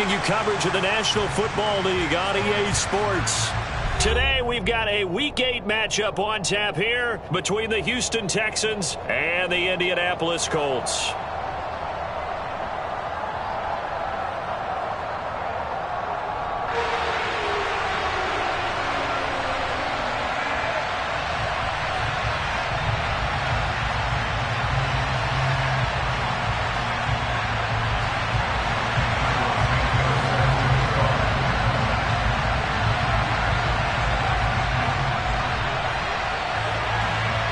bringing you coverage of the National Football League on EA Sports. Today, we've got a Week 8 matchup on tap here between the Houston Texans and the Indianapolis Colts.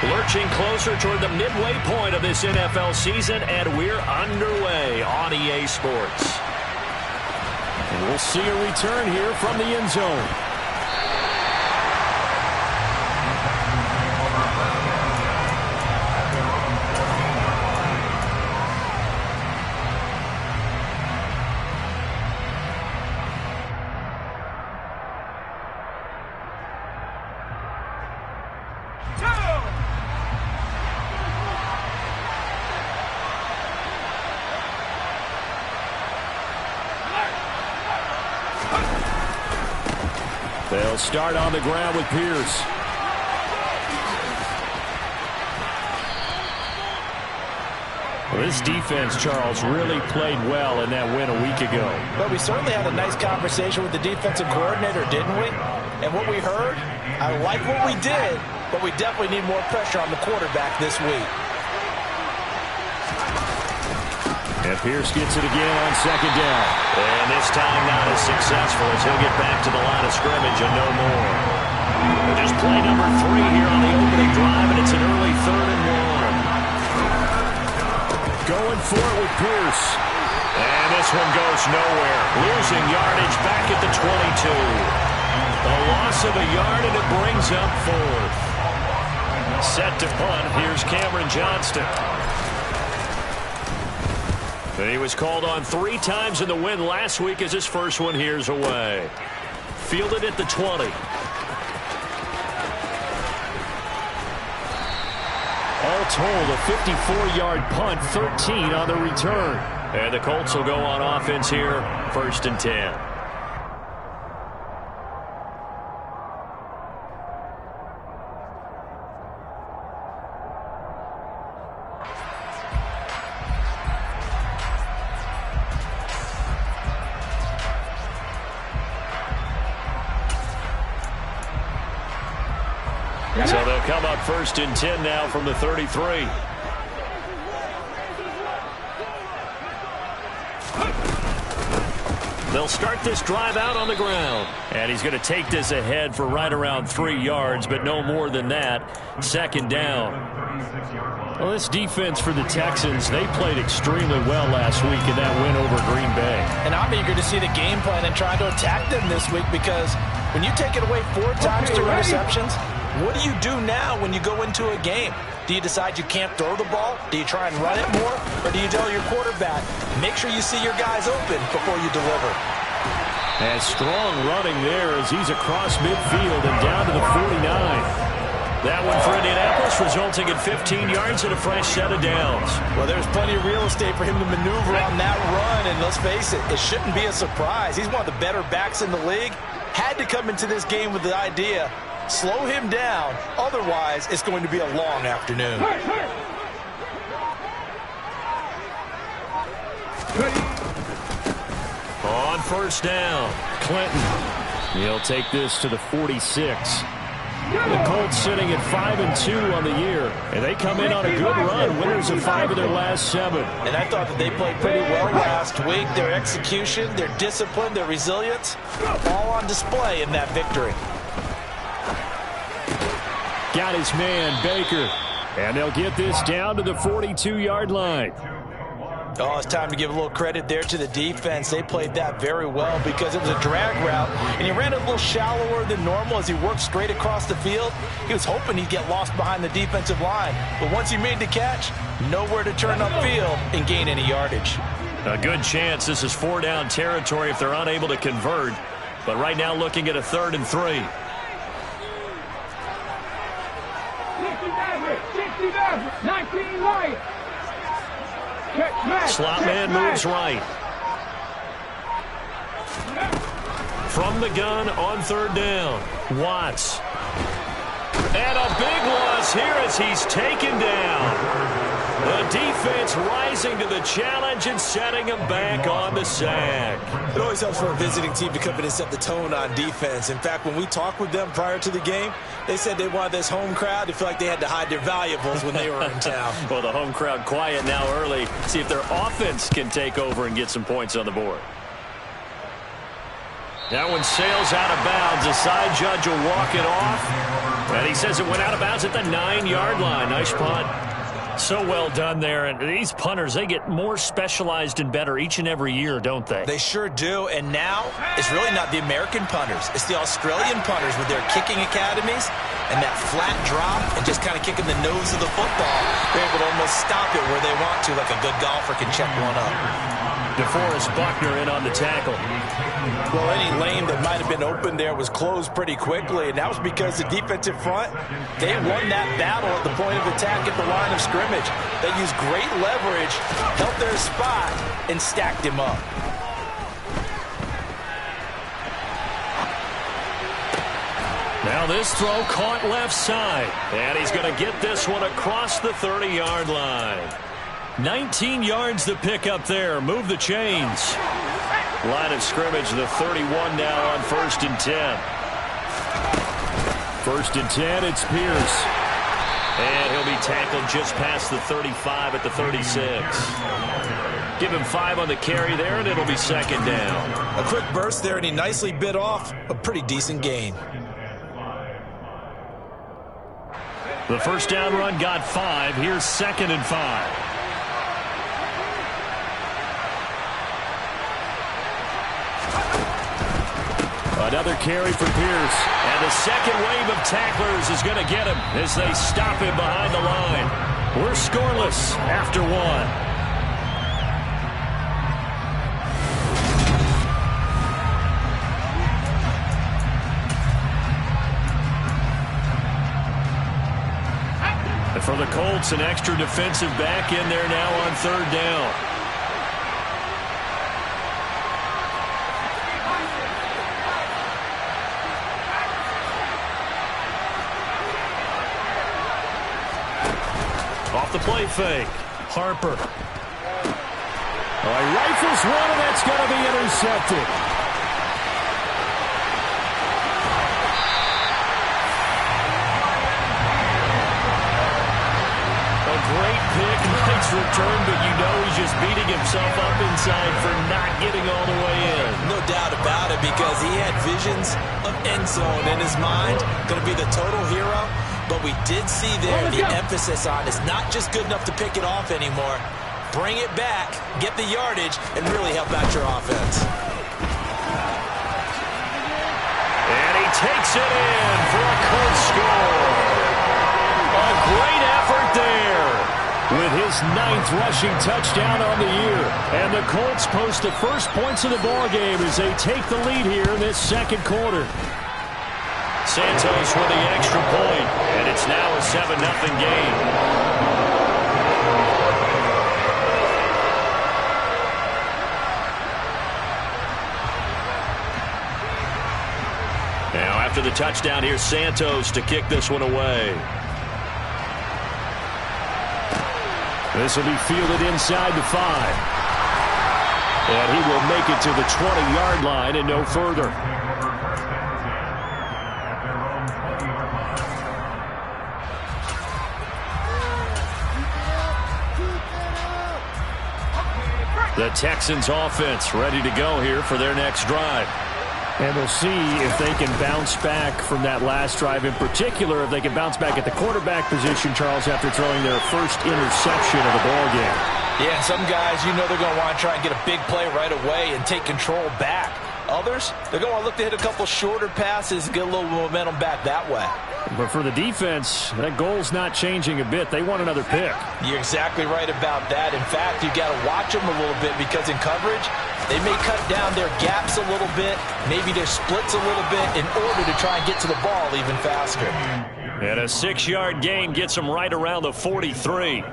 Lurching closer toward the midway point of this NFL season, and we're underway on EA Sports. And we'll see a return here from the end zone. They'll start on the ground with Pierce. Well, this defense, Charles, really played well in that win a week ago. But we certainly had a nice conversation with the defensive coordinator, didn't we? And what we heard, I like what we did, but we definitely need more pressure on the quarterback this week. And Pierce gets it again on second down. And this time not as successful as he'll get back to the line of scrimmage and no more. Just play number 3 here on the opening drive, and it's an early 3rd and 1. Going for it with Pierce. And this one goes nowhere. Losing yardage back at the 22. A loss of a yard, and it brings up 4th. Set to punt. Here's Cameron Johnston. He was called on 3 times in the win last week as his first one here's away. Fielded at the 20. All told, a 54-yard punt, 13 on the return. And the Colts will go on offense here, 1st and 10. So they'll come up 1st and 10 now from the 33. They'll start this drive out on the ground. And he's going to take this ahead for right around 3 yards, but no more than that. 2nd down. Well, this defense for the Texans, they played extremely well last week in that win over Green Bay. And I'm eager to see the game plan and try to attack them this week, because when you take it away 4 times, 2 interceptions, what do you do now when you go into a game? Do you decide you can't throw the ball? Do you try and run it more? Or do you tell your quarterback, make sure you see your guys open before you deliver? And strong running there as he's across midfield and down to the 49. That one for Indianapolis, resulting in 15 yards and a fresh set of downs. Well, there's plenty of real estate for him to maneuver on that run, and let's face it, it shouldn't be a surprise. He's one of the better backs in the league. Had to come into this game with the idea, slow him down, otherwise it's going to be a long afternoon. On 1st down, Clinton. He'll take this to the 46. The Colts sitting at 5-2 on the year, and they come in on a good run, winners of 5 of their last 7. And I thought that they played pretty well last week. Their execution, their discipline, their resilience, all on display in that victory. Got his man, Baker, and they'll get this down to the 42-yard line. Oh, it's time to give a little credit there to the defense. They played that very well because it was a drag route, and he ran a little shallower than normal as he worked straight across the field. He was hoping he'd get lost behind the defensive line, but once he made the catch, nowhere to turn upfield and gain any yardage. A good chance this is 4-down territory if they're unable to convert, but right now looking at a 3rd and 3. Slot man moves right. From the gun on third down, Watts. And a big loss here as he's taken down. The defense rising to the challenge and setting him back on the sack. It always helps for a visiting team to come in and set the tone on defense. In fact, when we talked with them prior to the game, they said they wanted this home crowd to feel like they had to hide their valuables when they were in town. Well, the home crowd quiet now early. See if their offense can take over and get some points on the board. That one sails out of bounds. The side judge will walk it off. And he says it went out of bounds at the 9-yard line. Nice punt. So well done there. And these punters, they get more specialized and better each and every year, don't they? They sure do. And now it's really not the American punters. It's the Australian punters with their kicking academies and that flat drop and just kind of kicking the nose of the football. They're able to almost stop it where they want to, like a good golfer can check one up. DeForest Buckner in on the tackle. Well, any lane that might have been open there was closed pretty quickly, and that was because the defensive front, they won that battle at the point of attack at the line of scrimmage. They used great leverage, held their spot, and stacked him up. Now this throw caught left side, and he's going to get this one across the 30-yard line. 19 yards to pick up there. Move the chains. Line of scrimmage, the 31 now on 1st and 10. 1st and 10, it's Pierce. And he'll be tackled just past the 35 at the 36. Give him 5 on the carry there, and it'll be 2nd down. A quick burst there, and he nicely bit off a pretty decent gain. The first down run got 5. Here's 2nd and 5. Another carry for Pierce. And the second wave of tacklers is going to get him as they stop him behind the line. We're scoreless after 1. And for the Colts, an extra defensive back in there now on 3rd down. Off the play fake. Harper. Rifles one, and that's going to be intercepted. A great pick, nice return, but you know he's just beating himself up inside for not getting all the way in. No doubt about it, because he had visions of end zone in his mind. Going to be the total hero. But we did see there the emphasis on it's not just good enough to pick it off anymore. Bring it back, get the yardage, and really help out your offense. And he takes it in for a Colts score. A great effort there with his 9th rushing touchdown on the year. And the Colts post the first points of the ballgame as they take the lead here in this 2nd quarter. Santos with the extra point, and it's now a 7-0 game. Now after the touchdown, here's Santos to kick this one away. This will be fielded inside the 5. And he will make it to the 20-yard line and no further. The Texans offense ready to go here for their next drive. And we'll see if they can bounce back from that last drive, in particular if they can bounce back at the quarterback position, Charles, after throwing their first interception of the ballgame. Yeah, and some guys, you know they're going to want to try and get a big play right away and take control back. Others, they're going to look to hit a couple shorter passes, get a little momentum back that way. But for the defense, that goal's not changing a bit. They want another pick. You're exactly right about that. In fact, you got to watch them a little bit, because in coverage, they may cut down their gaps a little bit, maybe their splits a little bit, in order to try and get to the ball even faster. And a 6-yard gain gets them right around the 43.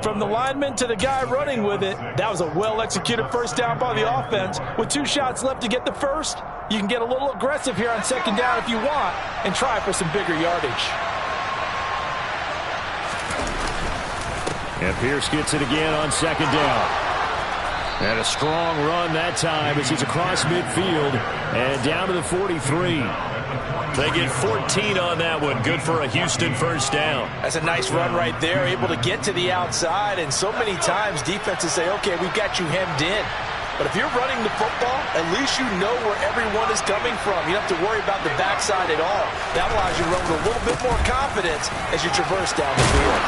From the lineman to the guy running with it, that was a well-executed first down by the offense. With 2 shots left to get the first, you can get a little aggressive here on second down if you want and try for some bigger yardage. And Pierce gets it again on second down. And a strong run that time as he's across midfield and down to the 43. They get 14 on that one. Good for a Houston first down. That's a nice run right there, able to get to the outside. And so many times defenses say, okay, we've got you hemmed in. But if you're running the football, at least you know where everyone is coming from. You don't have to worry about the backside at all. That allows you to run with a little bit more confidence as you traverse down the field.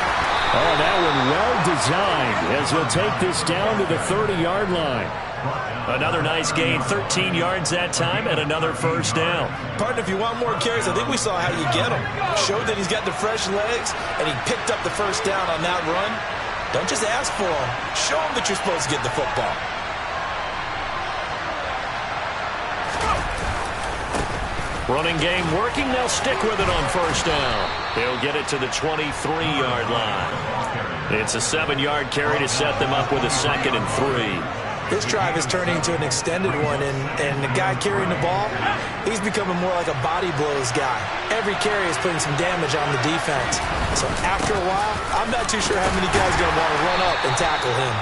Oh, that one well designed as he'll take this down to the 30-yard line. Another nice gain, 13 yards that time, and another first down. Partner, if you want more carries, I think we saw how you get him. Showed that he's got the fresh legs, and he picked up the first down on that run. Don't just ask for him. Show him that you're supposed to get the football. Running game working. They'll stick with it on first down. They'll get it to the 23-yard line. It's a 7-yard carry to set them up with a 2nd and 3. This drive is turning into an extended one, and the guy carrying the ball, he's becoming more like a body blows guy. Every carry is putting some damage on the defense. So after a while, I'm not too sure how many guys are going to want to run up and tackle him.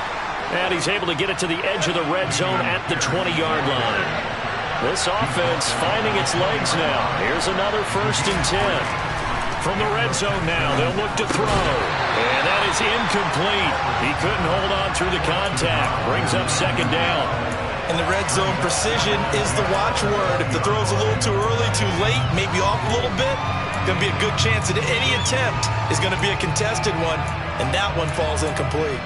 And he's able to get it to the edge of the red zone at the 20-yard line. This offense finding its legs now. Here's another 1st and 10. From the red zone now, they'll look to throw. And that is incomplete. He couldn't hold on through the contact. Brings up 2nd down. In the red zone, precision is the watchword. If the throw's a little too early, too late, maybe off a little bit, going to be a good chance that any attempt is going to be a contested one, and that one falls incomplete.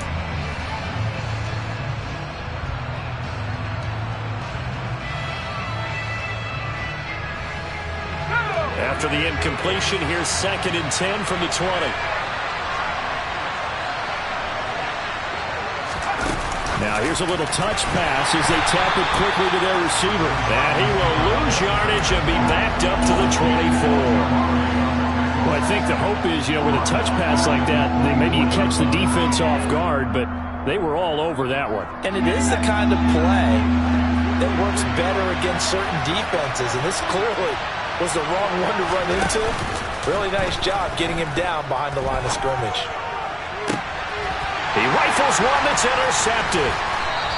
After the incompletion, here's 2nd and 10 from the 20. Now here's a little touch pass as they tap it quickly to their receiver. And he will lose yardage and be backed up to the 24. Well, I think the hope is, with a touch pass like that, maybe you catch the defense off guard, but they were all over that one. And it is the kind of play that works better against certain defenses, and this clearly was the wrong one to run into. Really nice job getting him down behind the line of scrimmage. He rifles one that's intercepted.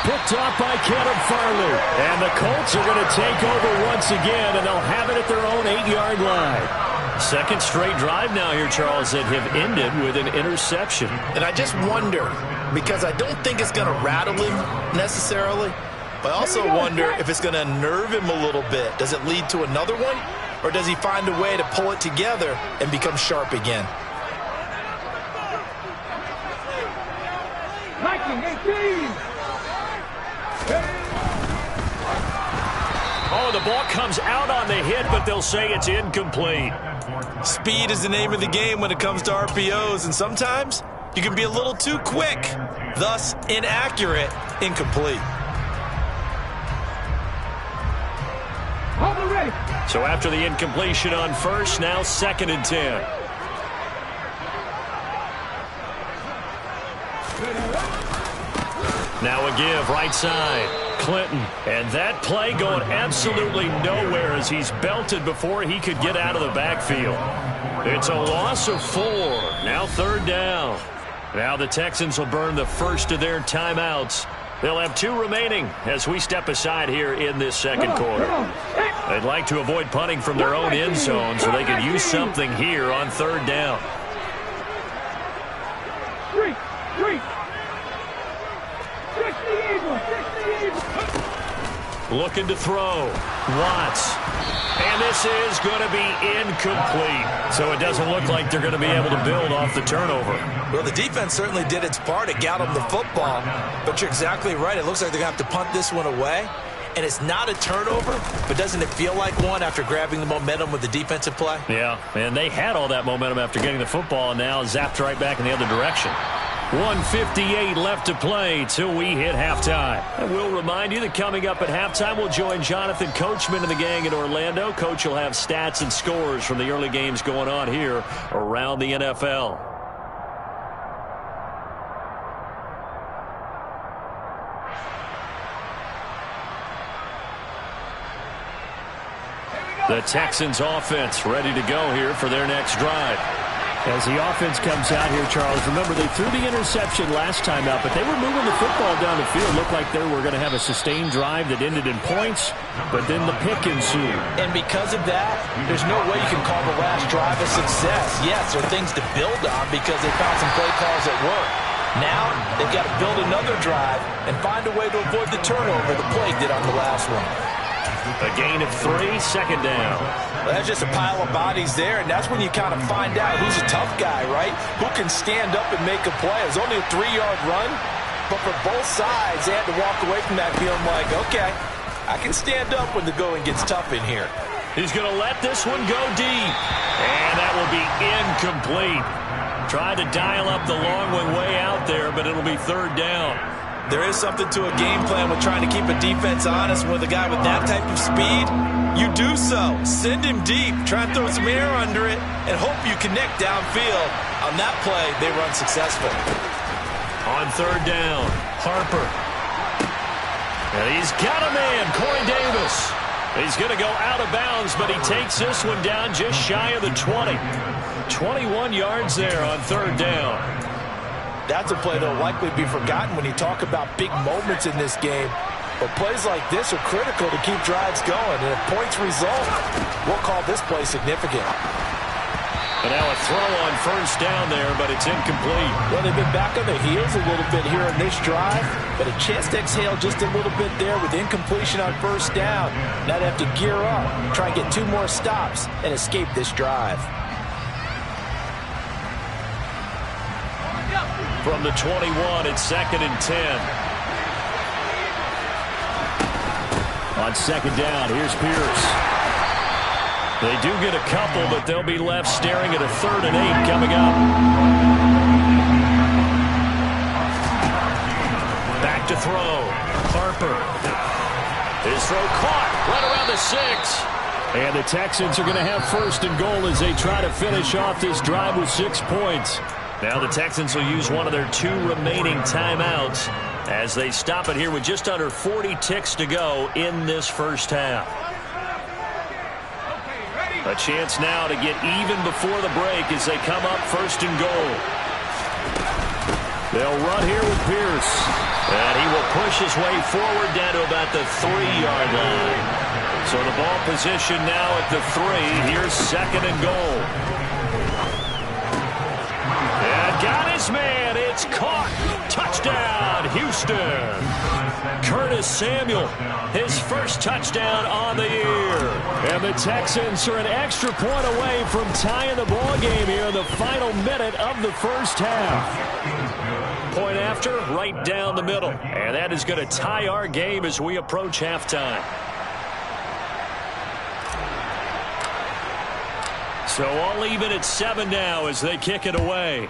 Picked off by Caleb Farley. And the Colts are going to take over once again, and they'll have it at their own 8-yard line. 2nd straight drive now here, Charles, that have ended with an interception. And I just wonder, because I don't think it's going to rattle him necessarily, but I also wonder if it's going to nerve him a little bit. Does it lead to another one? Or does he find a way to pull it together and become sharp again? Oh, the ball comes out on the hit, but they'll say it's incomplete. Speed is the name of the game when it comes to RPOs, and sometimes you can be a little too quick, thus inaccurate, incomplete. So after the incompletion on first, now 2nd and 10. Now a give, right side, Clinton. And that play going absolutely nowhere as he's belted before he could get out of the backfield. It's a loss of 4. Now 3rd down. Now the Texans will burn the first of their timeouts. They'll have 2 remaining as we step aside here in this 2nd quarter. They'd like to avoid punting from their own end zone so they could use something here on 3rd down. Looking to throw. Watts. And this is going to be incomplete. So it doesn't look like they're going to be able to build off the turnover. Well, the defense certainly did its part. It got them the football. But you're exactly right. It looks like they're going to have to punt this one away. And it's not a turnover, but doesn't it feel like one after grabbing the momentum with the defensive play? Yeah, and they had all that momentum after getting the football and now zapped right back in the other direction. 1:58 left to play till we hit halftime. And we'll remind you that coming up at halftime, we'll join Jonathan Coachman and the gang in Orlando. Coach will have stats and scores from the early games going on here around the NFL. The Texans offense ready to go here for their next drive. As the offense comes out here, Charles, remember they threw the interception last time out, but they were moving the football down the field. Looked like they were going to have a sustained drive that ended in points, but then the pick ensued. And because of that, there's no way you can call the last drive a success. Yes, there are things to build on because they found some play calls that work. Now they've got to build another drive and find a way to avoid the turnover the play did on the last one. A gain of 3, second down. Well, that's just a pile of bodies there, and that's when you kind of find out who's a tough guy, right? Who can stand up and make a play. It was only a 3-yard run, but for both sides, they had to walk away from that feeling like, okay, I can stand up when the going gets tough in here. He's going to let this one go deep, and that will be incomplete. Tried to dial up the long one way out there, but it'll be third down. There is something to a game plan with trying to keep a defense honest. With a guy with that type of speed, you do so. Send him deep. Try and throw some air under it and hope you connect downfield. On that play, they run successful. On third down, Harper. And he's got a man, Corey Davis. He's going to go out of bounds, but he takes this one down just shy of the 20. 21 yards there on third down. That's a play that will likely be forgotten when you talk about big moments in this game. But plays like this are critical to keep drives going. And if points result, we'll call this play significant. And now a throw on first down there, but it's incomplete. Well, they've been back on their heels a little bit here in this drive, but a chance to exhale just a little bit there with incompletion on first down. Now they have to gear up, try and get 2 more stops, and escape this drive. From the 21, it's second and 10. On second down, here's Pierce. They do get a couple, but they'll be left staring at a 3rd and 8 coming up. Back to throw. Harper. His throw caught right around the 6. And the Texans are going to have first and goal as they try to finish off this drive with 6 points. Now the Texans will use one of their 2 remaining timeouts as they stop it here with just under 40 ticks to go in this first half. A chance now to get even before the break as they come up first and goal. They'll run here with Pierce. And he will push his way forward down to about the 3-yard line. So the ball position now at the 3. Here's second and goal. And got his man. It's caught. Touchdown, Houston. Curtis Samuel, his first touchdown on the year. And the Texans are an extra point away from tying the ball game here in the final minute of the first half. Point after, right down the middle. And that is going to tie our game as we approach halftime. So all even at 7 now as they kick it away.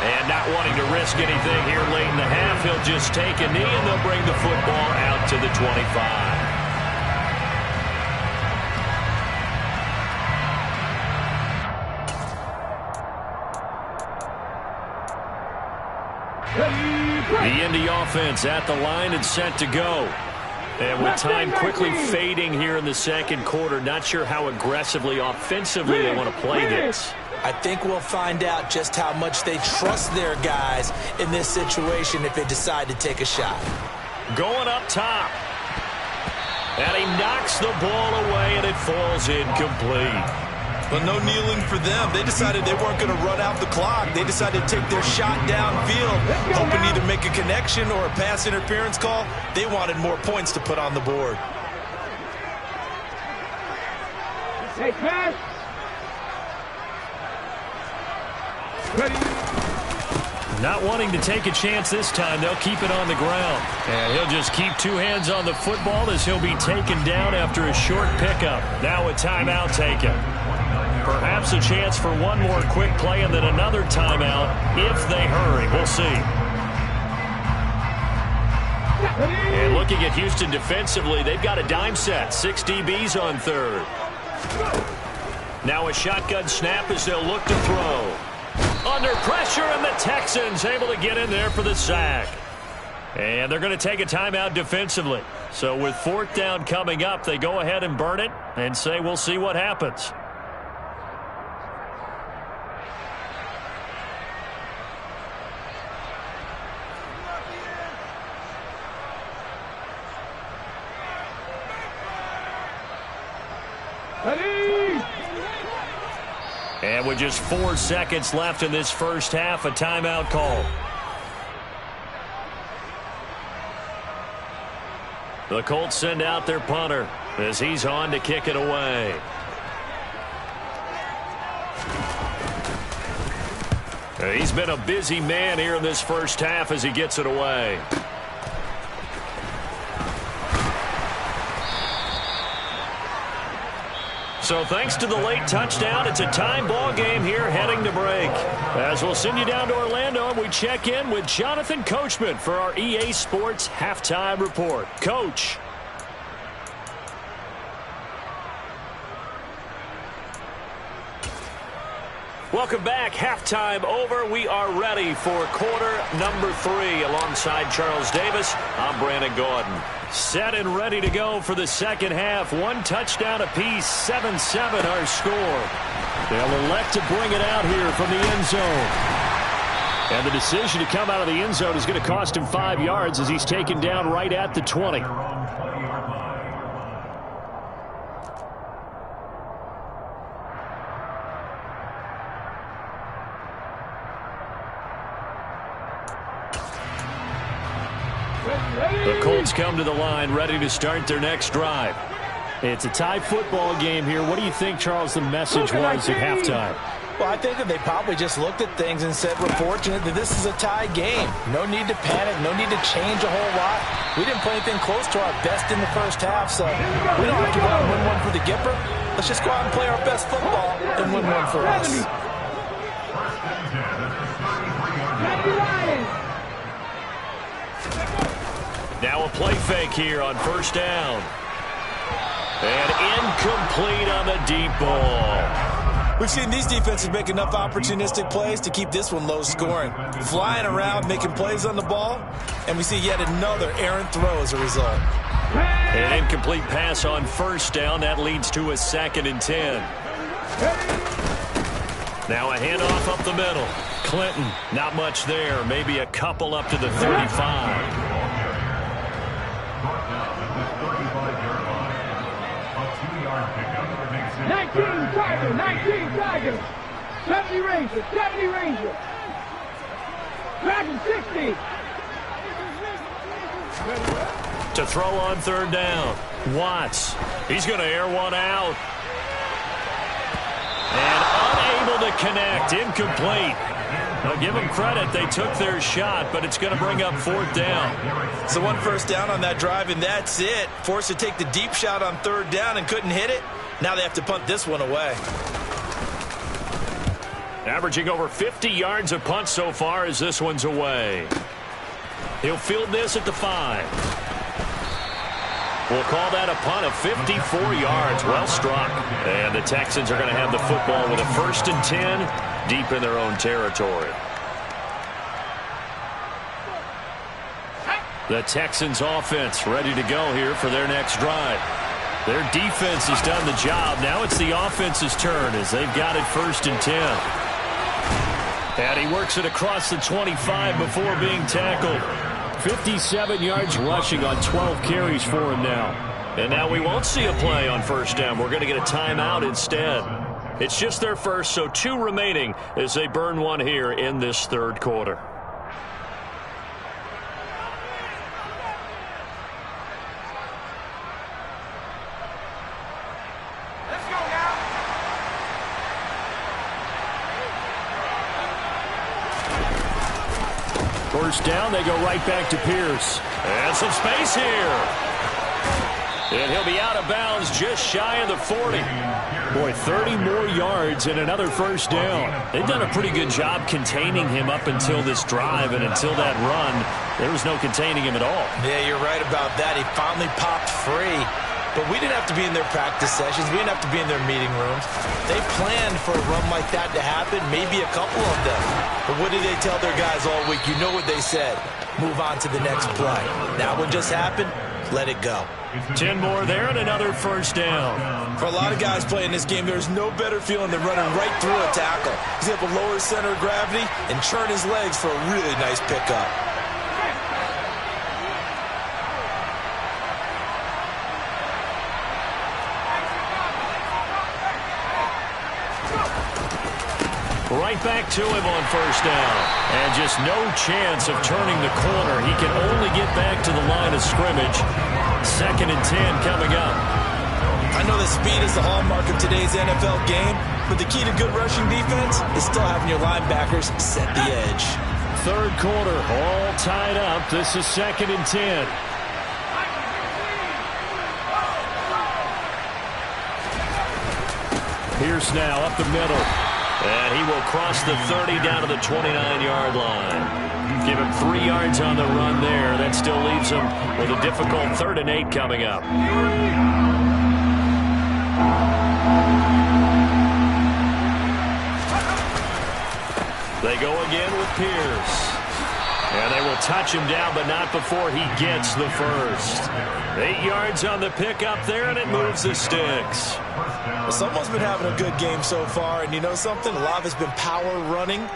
And not wanting to risk anything here late in the half, he'll just take a knee and they'll bring the football out to the 25. The Indy offense at the line and set to go. And with time quickly fading here in the second quarter, not sure how aggressively, offensively they want to play this. I think we'll find out just how much they trust their guys in this situation if they decide to take a shot. Going up top. And he knocks the ball away, and it falls incomplete. But no kneeling for them. They decided they weren't going to run out the clock. They decided to take their shot downfield, hoping either make a connection or a pass interference call. They wanted more points to put on the board. Hey, pass. Not wanting to take a chance this time, they'll keep it on the ground. And he'll just keep 2 hands on the football as he'll be taken down after a short pickup. Now a timeout taken. Perhaps a chance for one more quick play and then another timeout if they hurry. We'll see. And looking at Houston defensively, they've got a dime set. 6 DBs on third. Now a shotgun snap as they'll look to throw. Under pressure, and the Texans able to get in there for the sack. And they're going to take a timeout defensively. So with 4th down coming up, they go ahead and burn it and say we'll see what happens. And with just 4 seconds left in this first half, a timeout call. The Colts send out their punter as he's on to kick it away. He's been a busy man here in this first half as he gets it away. So thanks to the late touchdown, it's a time ball game here heading to break. As we'll send you down to Orlando, we check in with Jonathan Coachman for our EA Sports Halftime Report. Coach. Welcome back. Halftime over. We are ready for quarter number 3. Alongside Charles Davis, I'm Brandon Gordon. Set and ready to go for the second half. 1 touchdown apiece, 7-7 our score. They'll elect to bring it out here from the end zone. And the decision to come out of the end zone is going to cost him 5 yards as he's taken down right at the 20. The Colts come to the line ready to start their next drive. It's a tie football game here. What do you think, Charles, the message was at halftime? Well, I think that they probably just looked at things and said, we're fortunate that this is a tie game. No need to panic. No need to change a whole lot. We didn't play anything close to our best in the first half, so we don't have to go out and win one for the Gipper. Let's just go out and play our best football and win one for us. Now a play fake here on first down. And incomplete on the deep ball. We've seen these defenses make enough opportunistic plays to keep this one low scoring. Flying around, making plays on the ball, and we see yet another errant throw as a result. An incomplete pass on first down. That leads to a 2nd and 10. Now a handoff up the middle. Clinton, not much there. Maybe a couple up to the 35. 19 Tigers, 70 Rangers, Dragon 60. To throw on third down. Watts, he's going to air one out. And unable to connect, incomplete. Now give them credit, they took their shot, but it's going to bring up 4th down. So 1 first down on that drive, and that's it. Forced to take the deep shot on third down and couldn't hit it. Now they have to punt this one away. Averaging over 50 yards a punt so far as this one's away. He'll field this at the 5. We'll call that a punt of 54 yards. Well struck. And the Texans are going to have the football with a 1st and 10 deep in their own territory. The Texans offense ready to go here for their next drive. Their defense has done the job. Now it's the offense's turn as they've got it 1st and 10. And he works it across the 25 before being tackled. 57 yards rushing on 12 carries for him now. And now we won't see a play on first down. We're going to get a timeout instead. It's just their first, so 2 remaining as they burn one here in this third quarter. First down, they go right back to Pierce. And some space here. And he'll be out of bounds just shy of the 40. Boy, 30 more yards and another first down. They've done a pretty good job containing him up until this drive, and until that run, there was no containing him at all. Yeah, you're right about that. He finally popped free. but we didn't have to be in their practice sessions. We didn't have to be in their meeting rooms. They planned for a run like that to happen, maybe a couple of them. But what did they tell their guys all week? You know what they said. Move on to the next play. That one just happened. Let it go. 10 more there and another first down. For a lot of guys playing this game, there's no better feeling than running right through a tackle. He's able to lower his center of gravity and churn his legs for a really nice pickup. Right back to him on first down. And just no chance of turning the corner. He can only get back to the line of scrimmage. 2nd and 10 coming up. I know that speed is the hallmark of today's NFL game, but the key to good rushing defense is still having your linebackers set the edge. 3rd quarter, all tied up. This is 2nd and 10. Pierce now up the middle. And he will cross the 30 down to the 29-yard line. Give him 3 yards on the run there. That still leaves him with a difficult 3rd and 8 coming up. They go again with Pierce. And they will touch him down, but not before he gets the first. 8 yards on the pickup there, and it moves the sticks. Well, someone's been having a good game so far, and you know something? A lot of it's been power running.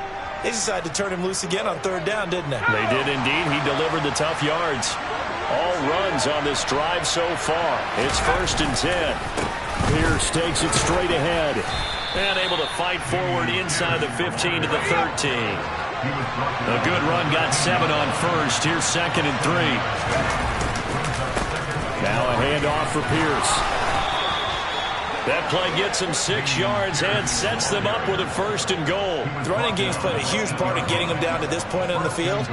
They decided to turn him loose again on 3rd down, didn't they? They did indeed. He delivered the tough yards. All runs on this drive so far. It's 1st and 10. Pierce takes it straight ahead. And able to fight forward inside the 15 to the 13. A good run got 7 on first. Here's 2nd and 3. Now a handoff for Pierce. That play gets him 6 yards and sets them up with a 1st and goal. The running game's played a huge part in getting them down to this point on the field.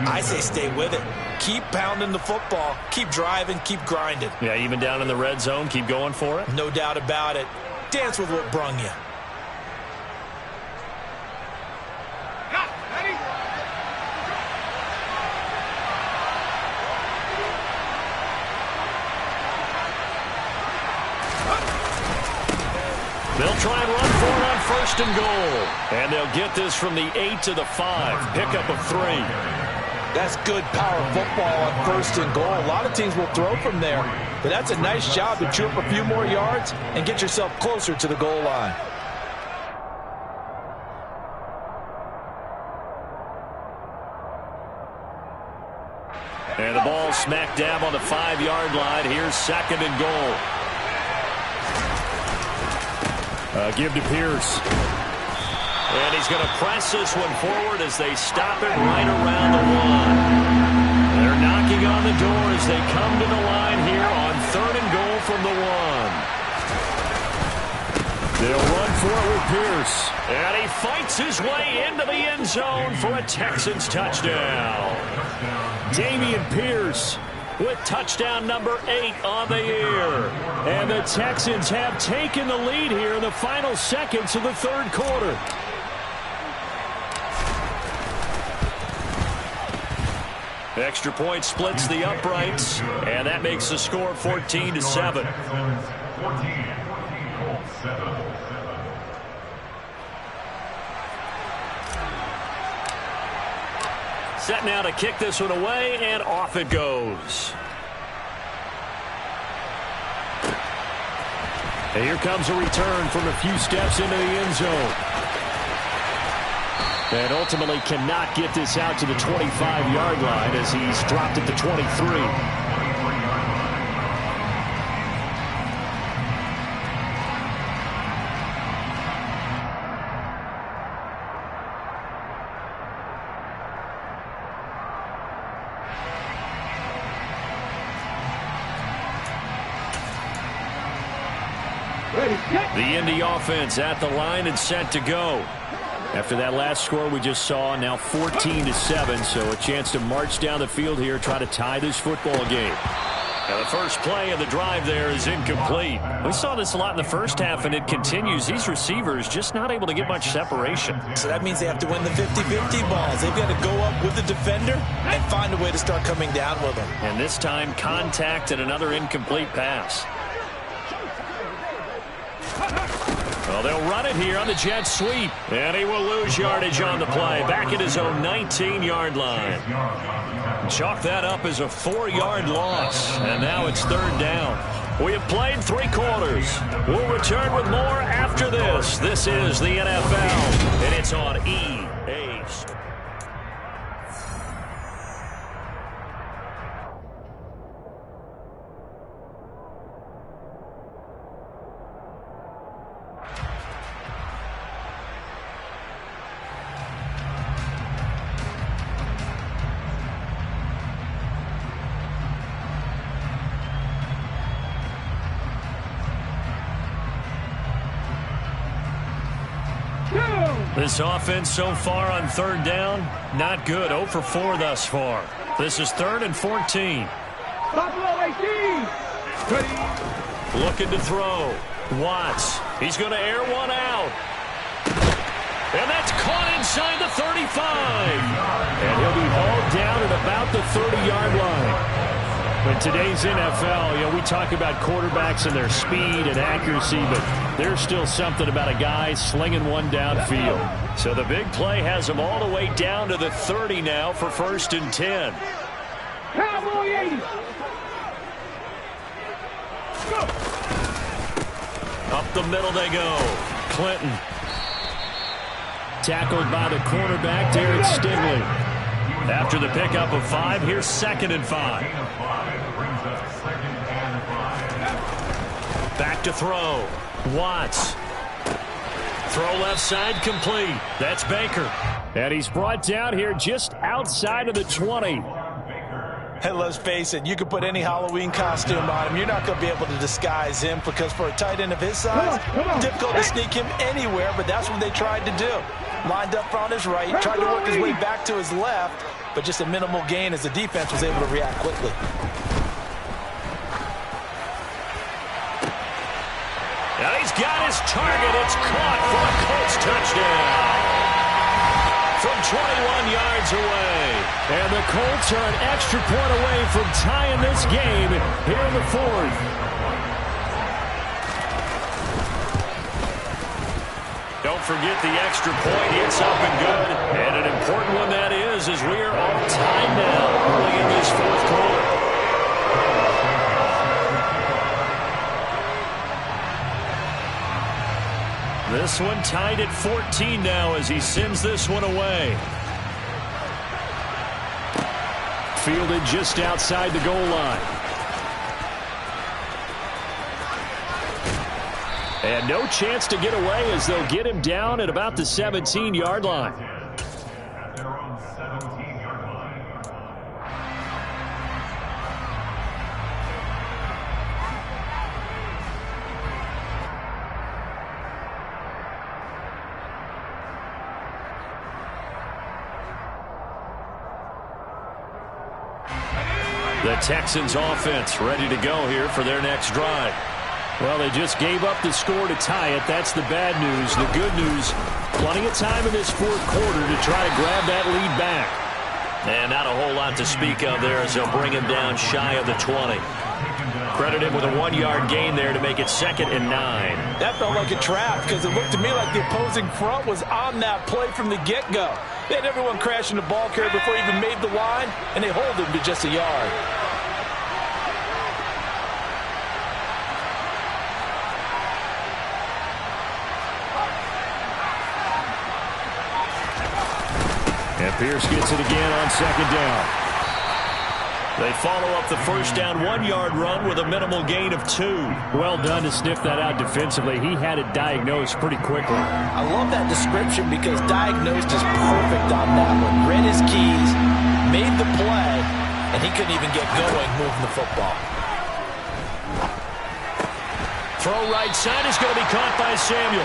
I say stay with it. Keep pounding the football. Keep driving. Keep grinding. Yeah, even down in the red zone, keep going for it. No doubt about it. Dance with what brung you. They'll try and run for it on 1st and goal. And they'll get this from the 8 to the 5. Pickup of 3. That's good power football on 1st and goal. A lot of teams will throw from there. But that's a nice job to chew up a few more yards and get yourself closer to the goal line. And the ball smack dab on the 5-yard line. Here's 2nd and goal. Give to Pierce. And he's going to press this one forward as they stop it right around the 1. They're knocking on the door as they come to the line here on 3rd and goal from the 1. They'll run for it with Pierce. And he fights his way into the end zone for a Texans touchdown. Dameon Pierce with touchdown number 8 on the year. And the Texans have taken the lead here in the final seconds of the 3rd quarter. Extra point splits the uprights, and that makes the score 14-7. Set now to kick this one away, and off it goes. And here comes a return from a few steps into the end zone. And ultimately cannot get this out to the 25-yard line as he's dropped at the 23. The Indy offense at the line and set to go. After that last score we just saw, now 14-7, so a chance to march down the field here, try to tie this football game. Now the first play of the drive there is incomplete. We saw this a lot in the first half, and it continues. These receivers just not able to get much separation. So that means they have to win the 50-50 balls. They've got to go up with the defender and find a way to start coming down with them. And this time, contact and another incomplete pass. Well, they'll run it here on the jet sweep. And he will lose yardage on the play. Back at his own 19-yard line. Chalk that up as a 4-yard loss. And now it's 3rd down. We have played 3 quarters. We'll return with more after this. This is the NFL, and it's on EA Sports. This offense so far on 3rd down, not good. 0 for 4 thus far. This is 3rd and 14. Buffalo 18. Looking to throw. Watts. He's going to air one out. And that's caught inside the 35. And he'll be hauled down at about the 30-yard line. In today's NFL, we talk about quarterbacks and their speed and accuracy, but there's still something about a guy slinging one downfield. So the big play has him all the way down to the 30 now for 1st and 10. Cowboy 80. Go. Up the middle they go. Clinton. Tackled by the cornerback, Derek Stingley. After the pickup of 5, here's 2nd and 5. Back to throw. Watts. Throw left side complete. That's Baker. And he's brought down here just outside of the 20. And let's face it, you can put any Halloween costume on him. You're not going to be able to disguise him because for a tight end of his size, difficult to sneak him anywhere, but that's what they tried to do. Lined up on his right, tried to work his way back to his left, but just a minimal gain as the defense was able to react quickly. And he's got his target. It's caught for a Colts touchdown. From 21 yards away. And the Colts are an extra point away from tying this game here in the 4th. Don't forget the extra point. It's up and good. And an important one that is as we are all tied now early in this 4th quarter. This one tied at 14 now as he sends this one away. Fielded just outside the goal line. And no chance to get away as they'll get him down at about the 17-yard line. The Texans offense ready to go here for their next drive. Well, they just gave up the score to tie it. That's the bad news. The good news, plenty of time in this 4th quarter to try to grab that lead back. And not a whole lot to speak of there as they'll bring him down shy of the 20. Credit him with a 1-yard gain there to make it 2nd and 9. That felt like a trap because it looked to me like the opposing front was on that play from the get-go. They had everyone crashing the ball carrier before he even made the line, and they hold him to just a yard. And Pierce gets it again on 2nd down. They follow up the 1st down 1-yard run with a minimal gain of 2. Well done to sniff that out defensively. He had it diagnosed pretty quickly. I love that description because diagnosed is perfect on that one. Read his keys, made the play, and he couldn't even get going moving the football. Throw right side is going to be caught by Samuel.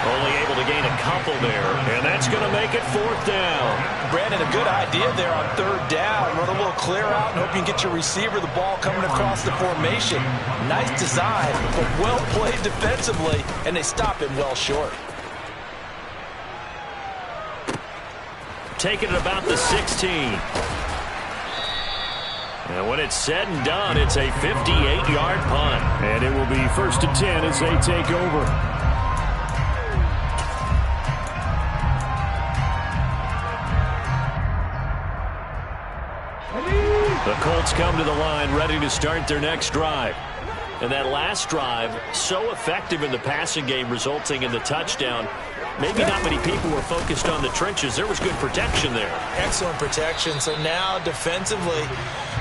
Only able to gain a couple there, and that's going to make it 4th down. Brandon, a good idea there on 3rd down. Run a little clear out and hope you can get your receiver the ball coming across the formation. Nice design, but well played defensively, and they stop him well short. Taking it about the 16. And when it's said and done, it's a 58-yard punt. And it will be 1st and 10 as they take over. The Colts come to the line ready to start their next drive. And that last drive, so effective in the passing game, resulting in the touchdown. Maybe not many people were focused on the trenches. There was good protection there. Excellent protection. So now defensively,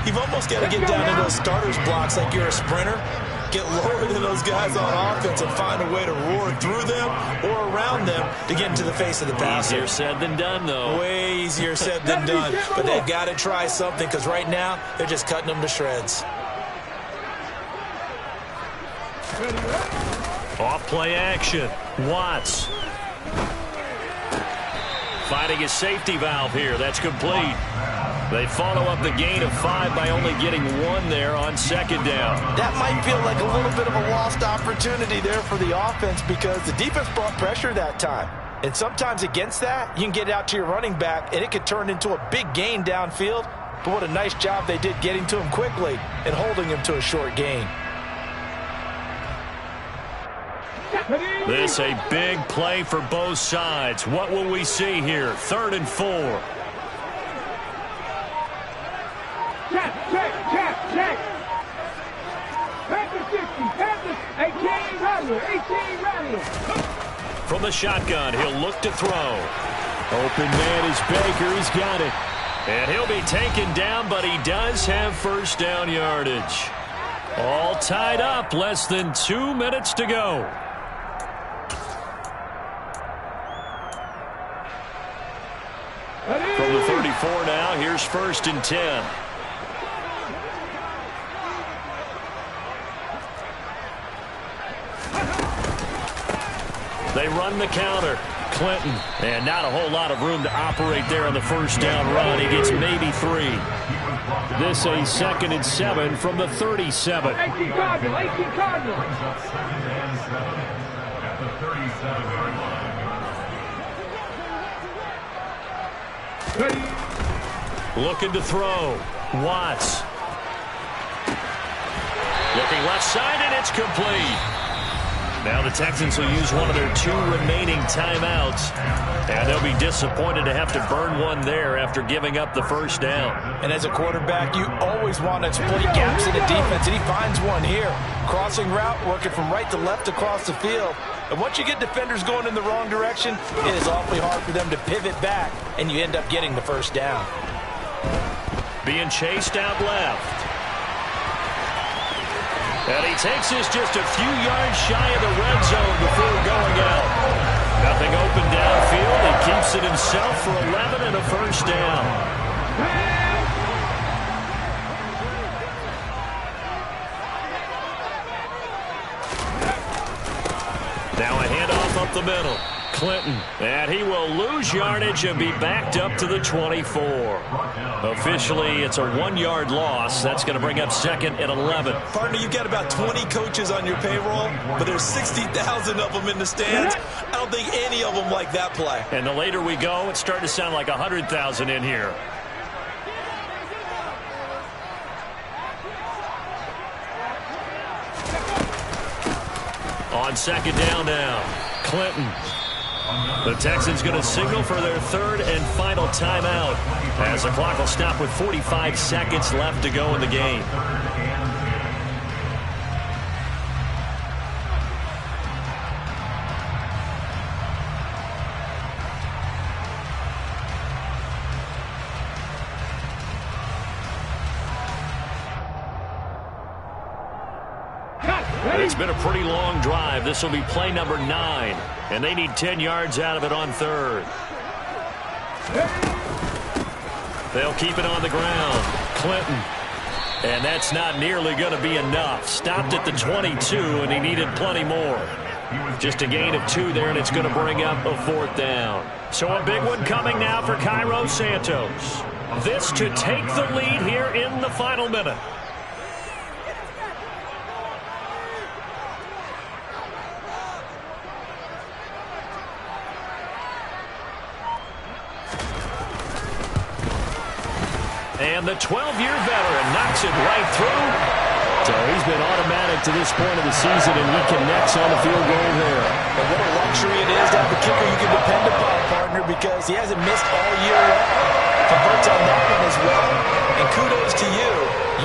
you've almost got to get down to those starters blocks like you're a sprinter. Get lower than those guys on offense and find a way to roar through them or around them to get into the face of the passer. Easier said than done, though. Way easier said than done. But they've got to try something because right now they're just cutting them to shreds. Off play action. Watts. Finding his safety valve here. That's complete. They follow up the gain of 5 by only getting 1 there on second down. That might feel like a little bit of a lost opportunity there for the offense because the defense brought pressure that time. And sometimes against that, you can get out to your running back, and it could turn into a big gain downfield. But what a nice job they did getting to him quickly and holding him to a short gain. This a big play for both sides. What will we see here? 3rd and 4. Check. Panthers 50, Panthers 18 running. From the shotgun, he'll look to throw. Open man is Baker. He's got it. And he'll be taken down, but he does have first down yardage. All tied up. Less than 2 minutes to go. From the 34 now, here's 1st and 10. They run the counter. Clinton. And not a whole lot of room to operate there on the first down run. He gets maybe 3. This a 2nd and 7 from the 37. 18 Cardinal. Looking to throw. Watts. Looking left side, and it's complete. Now the Texans will use one of their 2 remaining timeouts. And they'll be disappointed to have to burn one there after giving up the first down. And as a quarterback, you always want to exploit gaps in the defense, and he finds one here. Crossing route, working from right to left across the field. And once you get defenders going in the wrong direction, it is awfully hard for them to pivot back, and you end up getting the first down. Being chased out left. And he takes this just a few yards shy of the red zone before going out. Nothing open downfield. He keeps it himself for 11 and a first down. Now a handoff up the middle. Clinton, and he will lose yardage and be backed up to the 24. Officially, it's a 1-yard loss. That's going to bring up 2nd and 11. Partner, you've got about 20 coaches on your payroll, but there's 60,000 of them in the stands. I don't think any of them like that play. And the later we go, it's starting to sound like 100,000 in here. On second down now, Clinton. The Texans going to signal for their 3rd and final timeout as the clock will stop with 45 seconds left to go in the game. It's been a pretty long drive. This will be play number 9. And they need 10 yards out of it on 3rd. They'll keep it on the ground. Clinton. And that's not nearly going to be enough. Stopped at the 22, and he needed plenty more. Just a gain of 2 there, and it's going to bring up a 4th down. So a big one coming now for Cairo Santos. This to take the lead here in the final minute. And the 12-year veteran knocks it right through. So he's been automatic to this point of the season, and he connects on the field goal there. And what a luxury it is to have a kicker you can depend upon, partner, because he hasn't missed all year long. Converts on that one as well. And kudos to you.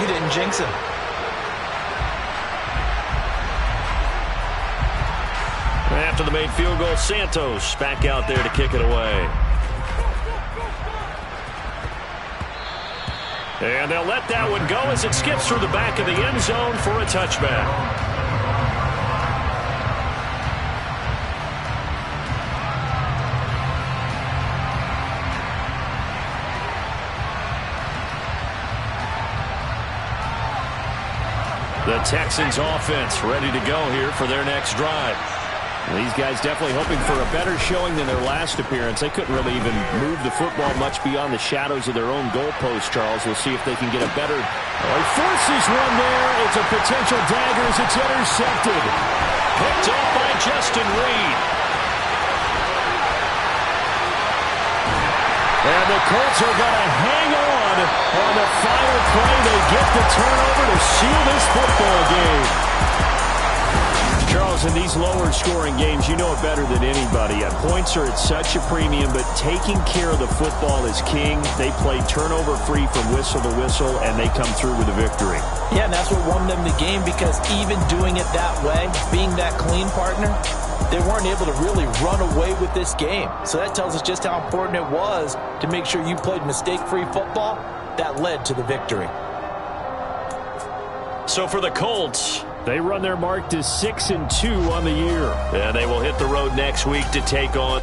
You didn't jinx him. After the made field goal, Santos back out there to kick it away. And they'll let that one go as it skips through the back of the end zone for a touchback. The Texans offense ready to go here for their next drive. These guys definitely hoping for a better showing than their last appearance. They couldn't really even move the football much beyond the shadows of their own goalpost, Charles. We'll see if they can get a better... He forces one there. It's a potential dagger as it's intercepted. Picked off by Justin Reed. And the Colts are going to hang on the final play. They get the turnover to seal this football game. Charles, in these lower-scoring games, you know it better than anybody. Points are at such a premium, but taking care of the football is king. They play turnover-free from whistle to whistle, and they come through with a victory. Yeah, and that's what won them the game, because even doing it that way, being that clean, partner, they weren't able to really run away with this game. So that tells us just how important it was to make sure you played mistake-free football. That led to the victory. So for the Colts, they run their mark to 6-2 on the year. And they will hit the road next week to take on